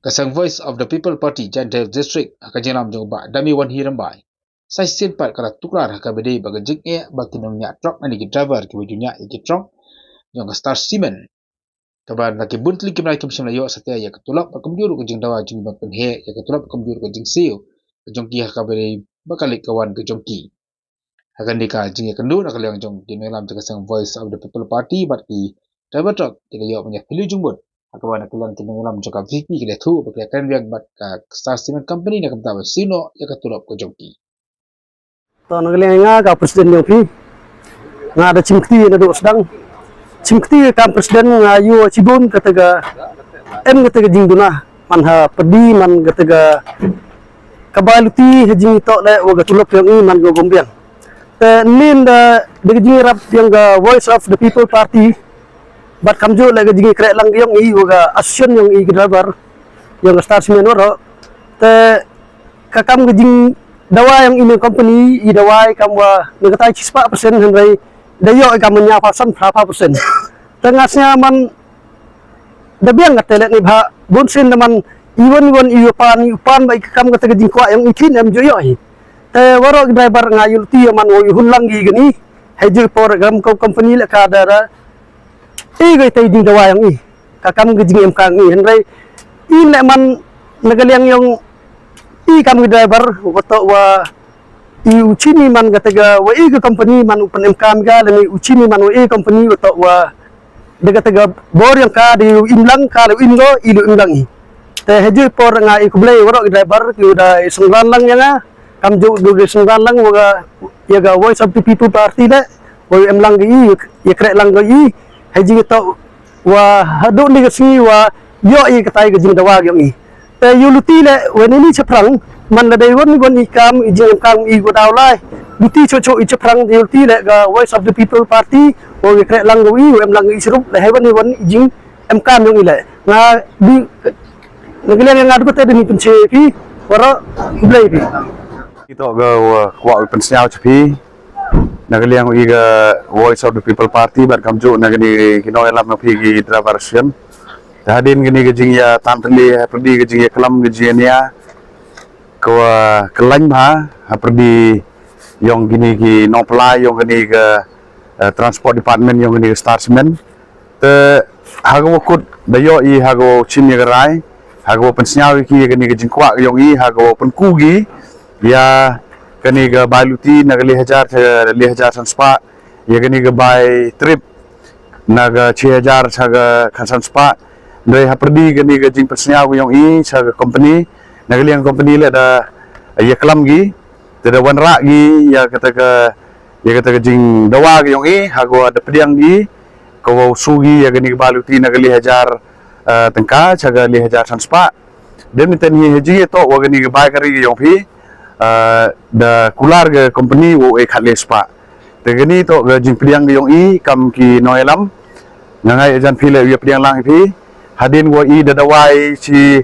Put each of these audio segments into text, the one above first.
Kasang Voice of the People Party Jandel District akajenam jong ba dami wan hiram bai. Sai sin pat kala tukrar hakabede baga jik bakinong nya truck ani ki driver ki wujunya ki truck jong star simen. Kabar na ki buntli ki mrai kimsam layo satya ya katulak pakamjuru ke jing dawa jing bakun he ya katulak pakamjuru ke jing siu jong ki hakabede bakalik kawan ke jong ki. Hakan dika jing kandu na kalyang jong ki melam Kasang Voice of the People Party bat ki driver truck ki layo punya pilu jungbut. Akawan akalan tinangalam juga VP kita tu berkaitan dengan bat Star Cement Company nak kata sino ya katulap ko jongki. Tahun kali nga ka presiden yung pi nga ada cimkti na do sedang cimkti ka presiden nga yu cibun kataga kataga jingduna manha pedi man kataga kabaluti jing to le waga tulop yung man go gombian te nin da jing rap yang Voice of the People Party bat kamjo lagi jingi krek lang yung waga asyon yung driver yung Star Cement waro te kakam jing dawa yang email company dawai kamwa negatai 4% henry dayo kamnya pasan berapa persen tengahnya man dabiang katelet ni ba bonsen naman iwan upan baik kam kata jing kwa yang ikin am joyoi te waro driver ngayul ti man wo hulang gi gani heju program company le kadara gai tay ding dawa yang kakam gejing em kang henry le man nagaliang yung kam driver wato wa uchini man gataga wa company man upan em kam ga lami uchini man wa company wato wa gataga bor yang ka di imlang ka ingo ilu imlang te heju por nga ikublay waro driver ki uda sunglan lang nga kam jo sunglan lang wa yaga Voice of the People Party le wa emlang gi krek lang gi heji to wa hadu ni kasi wa yo katay gajing dawag yung te yuluti le when ini ceprang man la day wan ikam ijing kam go daw lai luti chocho ceprang yuluti le ga Voice of the People Party o krek lang go em lang isrup le hewan ni wan ijing em kam yung ile nga di nagilian nga ko te ni punche pi wara blay pi ito ga kwa pensyaw pi nagaliang iga Voice of the People Party bat kamjo nagani kinoy lam pigi traversion hadin gini gajing ya tantli perdi gajing ya kelam gajing ya kwa kelany ba perdi yang gini ki nopla yang gini ke transport department yang gini Star Cement te hago kut dayo I hago chin ya garai hago pensyaw ki gini gajing kwa yang I hago penkugi ya kani ga baluti nagali hajar sanspa ya kani ga bay trip naga 6000 saga sanspa dai haperdi kani ga jing persnya yung I saga company nagali yang company le da ya klam gi da wanra gi ya kata jing dawa ga yung I hago ada pediang gi ko sugi ya kani ga baluti nagali hajar tengka saga 5000 sanspa dem ten hi haji to wa kani ga bay kari yung phi da kular ke company wo khat lespa tegani to ga jing priang yung I kam ki noelam ngangai jan phile ya priang lang phi hadin wo I da dawai chi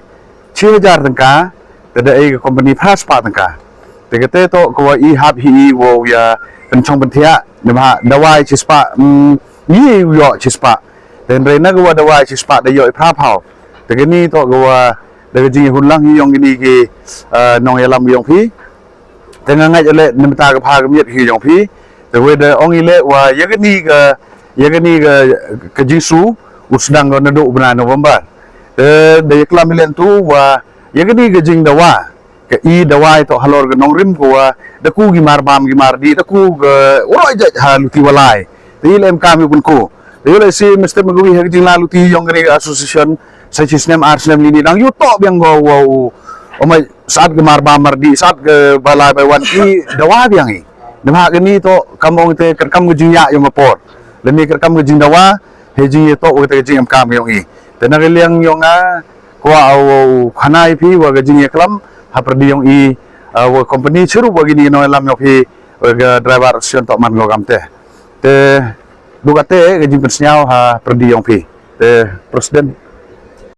6000 tangka da ai company paspa tangka tegate to ko I hab hi wo ya penchong pentia nema dawai chi spa ni yo chi spa den rena go dawai chi spa da yo pha phao tegani to go da jing hulang hi yung ni ki noelam yung phi dengan ngaj le nemta ka phag miet hi yong phi the way the only le wa yagani ka jisu usdang go nadu bna November de klam milen tu wa yagani ga jing dawa ka I dawa to halor ga nongrim ko wa da ku gi mar bam gi mar di da ku ga oi ja haluti walai de lem kam kun ko de le si mr magui ha jing laluti yong gani association sai sinem arsenal ni dang yu to biang go wo omai saat gemar bamar di saat ke balai bawan I dawa biang I nema gani to kamong te kerkam gejing ya yung mapor leni kerkam gejing dawa heji to te gejing am kam yung I tenang liang yung kwa au khanai phi wa gejing ya klam haperdi yung I wa company churu wa gini no lam yo phi ga driver sion to man go gamte te dugate gejing pensyaw ha perdi yung phi te presiden